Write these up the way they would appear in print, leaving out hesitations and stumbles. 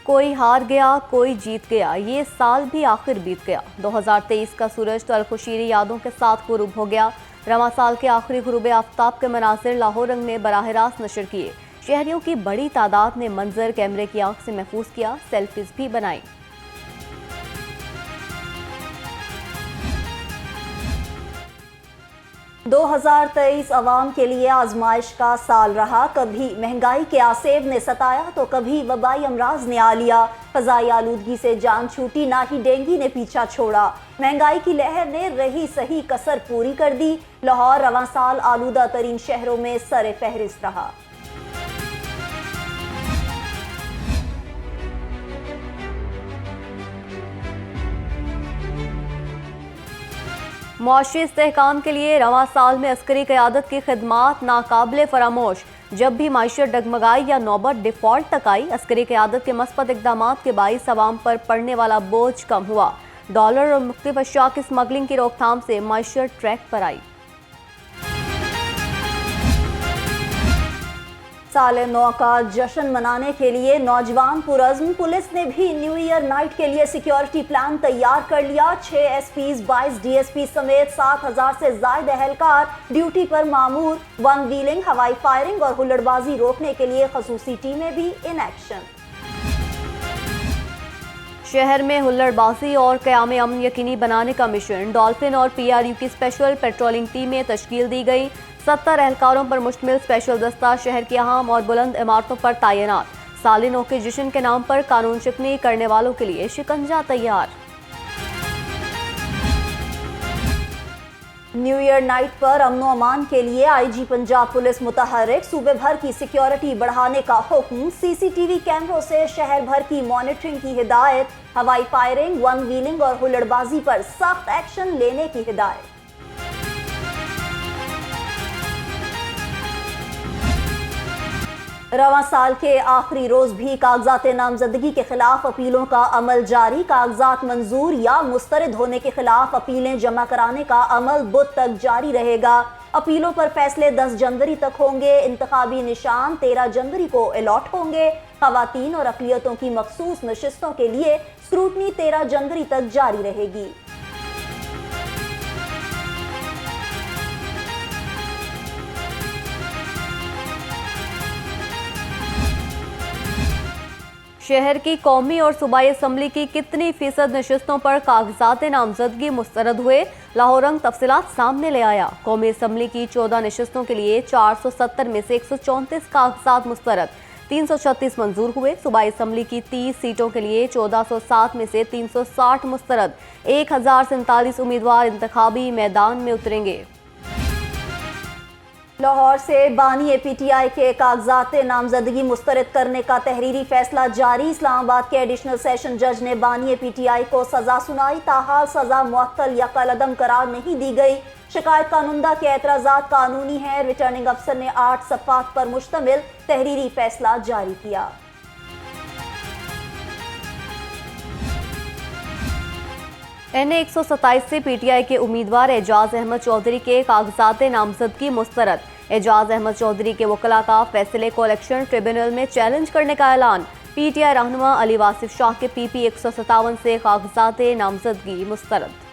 कोई हार गया, कोई जीत गया, ये साल भी आखिर बीत गया। 2023 का सूरज तो अलखुशीरी यादों के साथ गुरूब हो गया। रवां साल के आखिरी गुरूब आफ्ताब के मनाजिर लाहौर रंग ने बराह रास्त नशर किए। शहरियों की बड़ी तादाद ने मंजर कैमरे की आंख से महफूज किया, सेल्फीज भी बनाई। दो 2023 अवाम के लिए आजमाइश का साल रहा। कभी महंगाई के आसेब ने सताया तो कभी वबाई अमराज ने आ लिया। फजाई आलूदगी से जान छूटी, ना ही डेंगू ने पीछा छोड़ा। महंगाई की लहर ने रही सही कसर पूरी कर दी। लाहौर रवां साल आलूदा तरीन शहरों में सरे फहरिस्त रहा। मुआशी इस्तेहकाम के लिए रवां साल में अस्करी क़यादत की खिदमात नाकाबिले फरामोश। जब भी माइशत डगमगाई या नौबत डिफॉल्ट तक आई, अस्करी क़यादत के मस्बत इक़दाम के बाइस अवाम पर पड़ने वाला बोझ कम हुआ। डॉलर और मुख्तलिफ अशिया की स्मगलिंग की रोकथाम से माइशत ट्रैक पर आई। साल नौ का जश्न मनाने के लिए नौजवान पुरज़्म। पुलिस ने भी न्यू ईयर नाइट के लिए सिक्योरिटी प्लान तैयार कर लिया। 6 एसपीज, 22 डीएसपी समेत 7000 से ज्यादा एहलकार ड्यूटी पर मामूर। वन व्हीलिंग, हवाई फायरिंग और हुल्लड़बाजी रोकने के लिए खसूसी टीमें भी इन एक्शन। शहर में हुल्लड़बाजी और क़याम अमन यकीनी बनाने का मिशन। डॉल्फिन और पीआरयू की स्पेशल पेट्रोलिंग टीमें तश्कील दी गई। 70 एहलकारों पर मुश्तमिल स्पेशल दस्ता शहर की अहम और बुलंद इमारतों पर तैनात। सालिनों के जश्न के नाम पर कानून शिकनी करने वालों के लिए शिकंजा तैयार। न्यू ईयर नाइट पर अमनो अमान के लिए आईजी पंजाब पुलिस मुतहर्रिक। सूबे भर की सिक्योरिटी बढ़ाने का हुक्म। सीसीटीवी कैमरों से शहर भर की मॉनिटरिंग की हिदायत। हवाई फायरिंग, वन व्हीलिंग और हुल्लड़बाजी पर सख्त एक्शन लेने की हिदायत। रवां साल के आखिरी रोज भी कागजात नामजदगी के खिलाफ अपीलों का अमल जारी। कागजात मंजूर या मुस्तरद होने के खिलाफ अपीलें जमा कराने का अमल बुध तक जारी रहेगा। अपीलों पर फैसले 10 जनवरी तक होंगे। इंतखाबी निशान 13 जनवरी को अलॉट होंगे। खवातीन और अक़लियतों की मखसूस नशिस्तों के लिए स्क्रूटनी 13 जनवरी तक जारी रहेगी। शहर की कौमी और सूबाई असम्बली की कितनी फीसद नशिस्तों पर कागजात नामजदगी मुस्तरद हुए? लाहौर रंग तफसीलात सामने ले आया। कौमी असम्बली की 14 नशिस्तों के लिए 470 में से 134 कागजात मुस्तरद, 336 मंजूर हुए। सूबाई असम्बली की 30 सीटों के लिए 1407 में से 360 मुस्तरद, 1047 उम्मीदवार इंतखाबी मैदान में उतरेंगे। लाहौर से बानी पीटीआई के कागजात नामजदगी मुस्तरद करने का तहरीरी फैसला जारी। इस्लामाबाद के एडिशनल सेशन जज ने बानी पीटीआई को सजा सुनाई। ताहाल सजा मुअत्तल या कलअदम करार नहीं दी गई। शिकायत कानूनदा के एतराज़ात कानूनी है। रिटर्निंग अफसर ने 8 सफ़ात पर मुश्तमिल तहरीरी फैसला जारी किया। NA 127 से पीटीआई के उम्मीदवार एजाज अहमद चौधरी के कागजात नामजदगी मुस्तरद। एजाज अहमद चौधरी के वकला का फैसले को इलेक्शन ट्रिब्यूनल में चैलेंज करने का ऐलान। पीटीआई रहनुमा अली वासिफ शाह के PP 157 से कागजात नामजदगी मुस्तरद।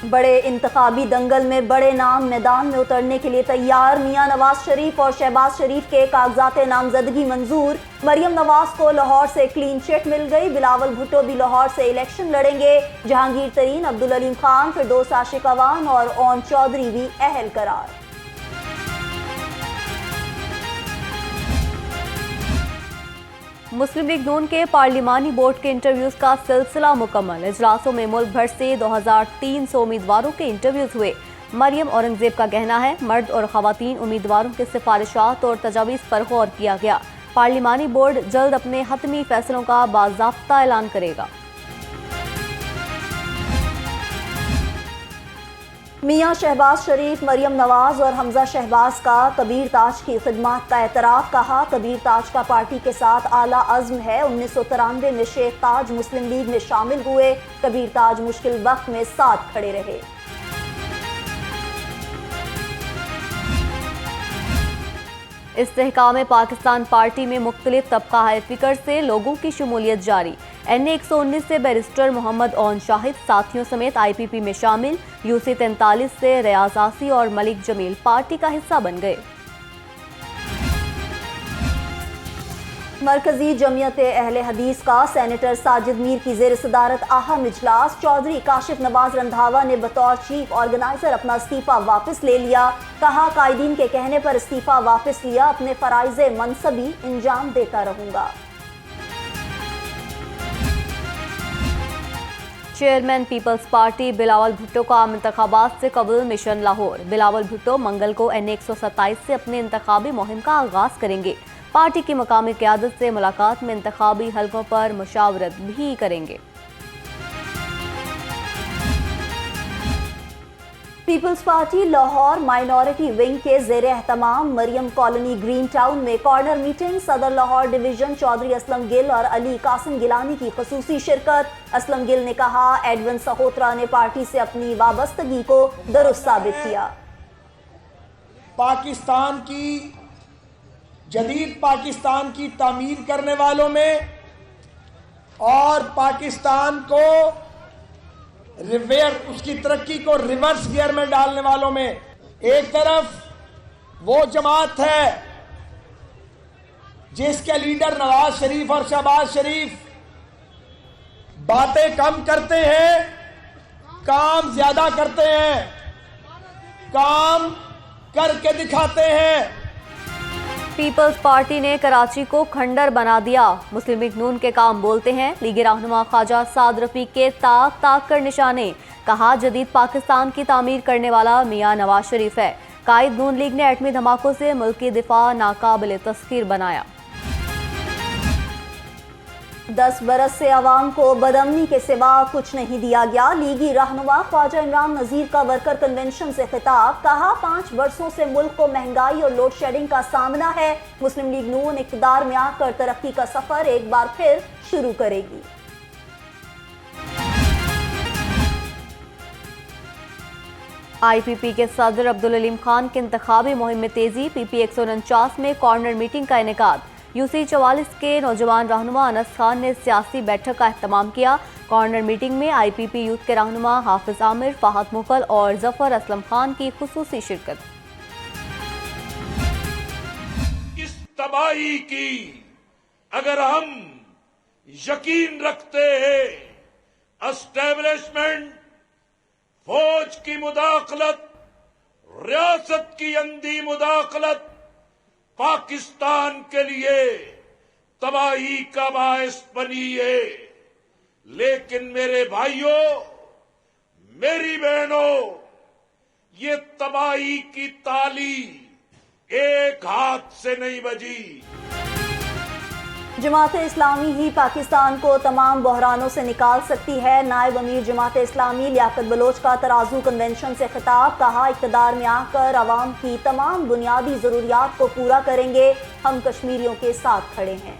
बड़े इंतखाबी दंगल में बड़े नाम मैदान में उतरने के लिए तैयार। मियां नवाज शरीफ और शहबाज शरीफ के कागजात नामजदगी मंजूर। मरियम नवाज को लाहौर से क्लीन चिट मिल गई। बिलावल भुट्टो भी लाहौर से इलेक्शन लड़ेंगे। जहांगीर तरीन, अब्दुल अलीम खान, फिरदौस आशिक अवान और ओन चौधरी भी अहल करार। मुस्लिम लीग नून के पार्लिमानी बोर्ड के इंटरव्यूज का सिलसिला मुकम्मल। इजलासों में मुल्क भर से 2300 उम्मीदवारों के इंटरव्यूज हुए। मरियम औरंगजेब का कहना है, मर्द और खवातीन उम्मीदवारों के सिफारिशात और तजावीज़ पर गौर किया गया। पार्लिमानी बोर्ड जल्द अपने हतमी फैसलों का बाज़ाब्ता ऐलान करेगा। मियां शहबाज शरीफ, मरियम नवाज और हमजा शहबाज का कबीर ताज की खिदमत का एतराफ़। कहा, कबीर ताज का पार्टी के साथ आला अज़्म है। 1993 में शेख ताज मुस्लिम लीग में शामिल हुए। कबीर ताज मुश्किल वक्त में साथ खड़े रहे। इस्तेहकाम पाकिस्तान पार्टी में मुख्तलिफ तबका हाई फिकर से लोगों की शमूलियत जारी। NA 119 से बैरिस्टर मोहम्मद ओन शाहिद साथियों समेत IPP में शामिल। UC 43 से रियाज आसी और मलिक जमील पार्टी का हिस्सा बन गए। मरकजी जमियत अहले हदीस का सेनेटर साजिद मीर की जेर सदारत अहम इजलास। चौधरी काशिफ नवाज रंधावा ने बतौर चीफ ऑर्गेनाइजर अपना इस्तीफा वापस ले लिया। कहा, कायदीन के कहने पर इस्तीफा वापस लिया, अपने फराइज़े मनसबी इंजाम देता रहूंगा। चेयरमैन पीपल्स पार्टी बिलावल भुट्टो का आम इंतखाबात से कबल मिशन लाहौर। बिलावल भुट्टो मंगल को NA 127 से अपने इंतखाबी मुहिम का आगाज करेंगे। पार्टी की मकामी क़यादत से मुलाकात में इंतखाबी हलकों पर मुशावरत भी करेंगे। Peoples Party Lahore minority wing के ज़ेर एहतमाम मरियम कॉलोनी ग्रीन टाउन में कॉर्नर मीटिंग। सदर लाहौर डिवीजन चौधरी असलम गिल और अली कासिम गिलानी की खुसूसी शिरकत। असलम गिल ने कहा, एडविन सहोत्रा ने पार्टी से अपनी वाबस्तगी को दुरुस्त साबित किया। पाकिस्तान की जदीद पाकिस्तान की तामीर करने वालों में और पाकिस्तान को उसकी तरक्की को रिवर्स गियर में डालने वालों में, एक तरफ वो जमात है जिसके लीडर नवाज शरीफ और शहबाज शरीफ बातें कम करते हैं, काम ज्यादा करते हैं, काम करके दिखाते हैं। पीपल्स पार्टी ने कराची को खंडर बना दिया। मुस्लिम लीग नून के काम बोलते हैं। लीगी रहनुमा ख्वाजा साद रफी के ताक ताक कर निशाने। कहा, जदीद पाकिस्तान की तामीर करने वाला मियां नवाज शरीफ है। कायद नून लीग ने एटमी धमाकों से मुल्क की दिफा नाकाबिल तस्खीर बनाया। 10 बरस से अवाम को बदअमनी के सिवा कुछ नहीं दिया गया। लीगी रहनुमा ख्वाजा इमरान नजीर का वर्कर कन्वेंशन से खिताब। कहा, 5 वर्षों से मुल्क को महंगाई और लोड शेडिंग का सामना है। मुस्लिम लीग नून इक़्तिदार में आकर तरक्की का सफर एक बार फिर शुरू करेगी। IPP के सदर अब्दुल अलीम खान के इंतखाबी मुहिम में तेजी। PP 149 में कॉर्नर मीटिंग का इनेकाद। UC 44 के नौजवान रहनुमा अनस खान ने सियासी बैठक का एहतमाम किया। कॉर्नर मीटिंग में IPP यूथ के रहनुमा हाफिज आमिर, फहद मुगल और जफर असलम खान की खुसूसी शिरकत। इस तबाही की अगर हम यकीन रखते हैं, एस्टेब्लिशमेंट, फौज की मुदाखलत, रियासत की अंधी मुदाखलत पाकिस्तान के लिए तबाही का बायस बनी है। लेकिन मेरे भाइयों, मेरी बहनों, ये तबाही की ताली एक हाथ से नहीं बजी। जमात इस्लामी ही पाकिस्तान को तमाम बहरानों से निकाल सकती है। नायब अमीर जमात इस्लामी लियाकत बलोच का तराजू कन्वेंशन से खिताब। कहा, इक़्तिदार में आकर अवाम की तमाम बुनियादी जरूरियात को पूरा करेंगे। हम कश्मीरियों के साथ खड़े हैं।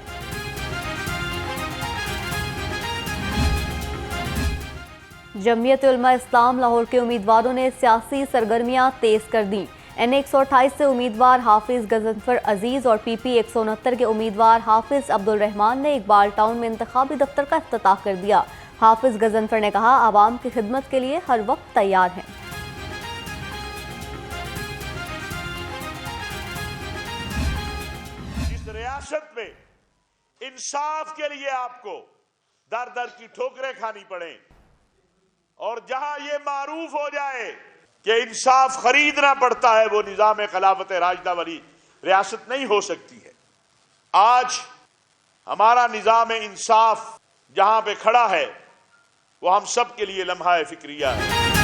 जमियत उलमा इस्लाम लाहौर के उम्मीदवारों ने सियासी सरगर्मियां तेज कर दी। NA 128 से उम्मीदवार हाफिज गजनफर अजीज और PP 169 के उम्मीदवार हाफिज अब्दुल रहमान ने इकबाल टाउन में इंतखाबी दफ्तर का इफ्तिताह कर दिया। हाफिज गजनफर ने कहा, आवाम की खिदमत के लिए हर वक्त तैयार हैं। इस रियासत में इंसाफ के लिए आपको दर दर की ठोकरें खानी पड़े और जहां ये मारूफ हो जाए कि इंसाफ खरीदना पड़ता है, वो निजाम खिलाफत राशिदा वाली रियासत नहीं हो सकती है। आज हमारा निजाम इंसाफ जहां पे खड़ा है, वो हम सब के लिए लम्हा फिक्रिया है।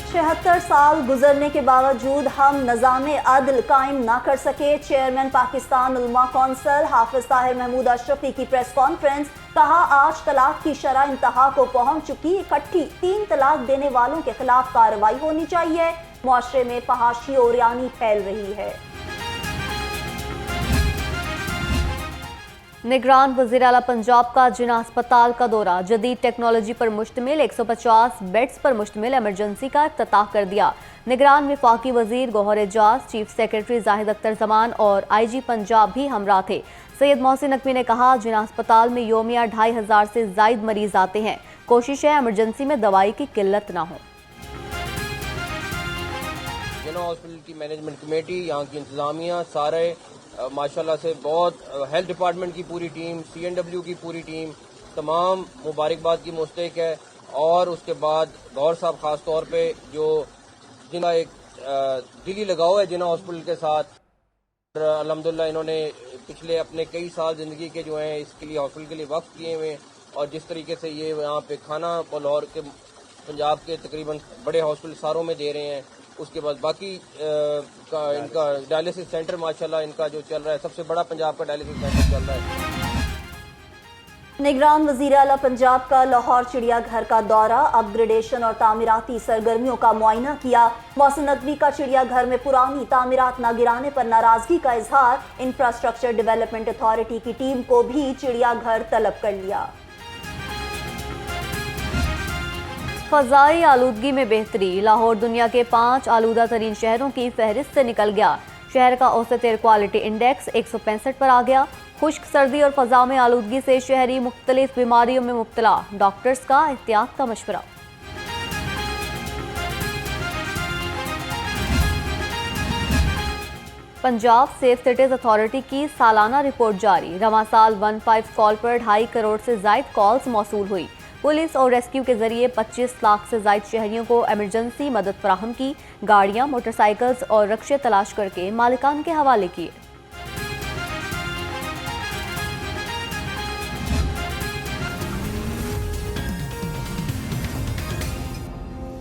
76 साल गुजरने के बावजूद हम निज़ाम अदल कायम ना कर सके। चेयरमैन पाकिस्तान उलमा कौंसिल हाफिज ताहिर महमूद अशरफी की प्रेस कॉन्फ्रेंस। कहा, आज तलाक की शरह इंतहा को पहुंच चुकी। इकट्ठी 3 तलाक देने वालों के खिलाफ कार्रवाई होनी चाहिए। मुआशरे में फहाशी और यानी फैल रही है। निगरान वज़ीर आला पंजाब का जिना अस्पताल का दौरा। जदीद टेक्नोलॉजी पर मुश्तमिल 150 बेड्स पर मुश्तमिल इमरजेंसी का इफ्तिताह कर दिया। निगरान वफाकी वजीर गौहर एजाज, चीफ सेक्रेटरी जाहिद अख्तर जमान और IG पंजाब भी हमरा थे। सैयद मोहसिन नकवी ने कहा, जिन अस्पताल में योमिया 2500 से जायद मरीज आते हैं, कोशिश है इमरजेंसी में दवाई की किल्लत ना हो। जिना हॉस्पिटल की मैनेजमेंट कमेटी, यहाँ की इंतजामिया, सारे माशाल्लाह से बहुत, हेल्थ डिपार्टमेंट की पूरी टीम, CNW की पूरी टीम, तमाम मुबारकबाद की मुस्तहिक है। और उसके बाद गौर साहब खास तौर पे जो जिनका एक दिली लगाव है जिना हॉस्पिटल के साथ, अल्हम्दुलिल्लाह इन्होंने पिछले अपने कई साल जिंदगी के जो हैं इसके लिए हॉस्पिटल के लिए वक्फ किए हुए हैं। और जिस तरीके से ये यहाँ पे खाना लाहौर के पंजाब के तकरीबन बड़े हॉस्पिटल सारों में दे रहे हैं। उसके बाद बाकी इनका डायलिसिस सेंटर माशाल्लाह इनका जो चल रहा है, सबसे बड़ा पंजाब का डायलिसिस सेंटर चल रहा है। निगरान वजीर आला पंजाब का लाहौर चिड़ियाघर का दौरा, अपग्रेडेशन और तामीराती सरगर्मियों का मुआयना किया। मोहसिन नकवी का चिड़ियाघर में पुरानी तामीरात न गिराने पर नाराजगी का इजहार। इंफ्रास्ट्रक्चर डेवलपमेंट अथॉरिटी की टीम को भी चिड़ियाघर तलब कर लिया। फजाई आलूदगी में बेहतरी, लाहौर दुनिया के 5 आलूदा तरीन शहरों की फहरिस्त से निकल गया। शहर का औसत एयर क्वालिटी इंडेक्स 165 पर आ गया। खुश्क सर्दी और फजा में आलूदगी से शहरी मुख्तलिफ बीमारियों में मुब्तला, डॉक्टर्स का एहतियात का मशवरा। पंजाब सेफ सिटीज अथॉरिटी की सालाना रिपोर्ट जारी। रवां साल 15 कॉल पर 2.5 करोड़ से जायद कॉल्स मौसूल हुई। पुलिस और रेस्क्यू के जरिए 25 लाख से जायद शहरियों को इमरजेंसी मदद फराहम की। गाड़ियां, मोटरसाइकिल्स और रक्शे तलाश करके मालिकान के हवाले किए।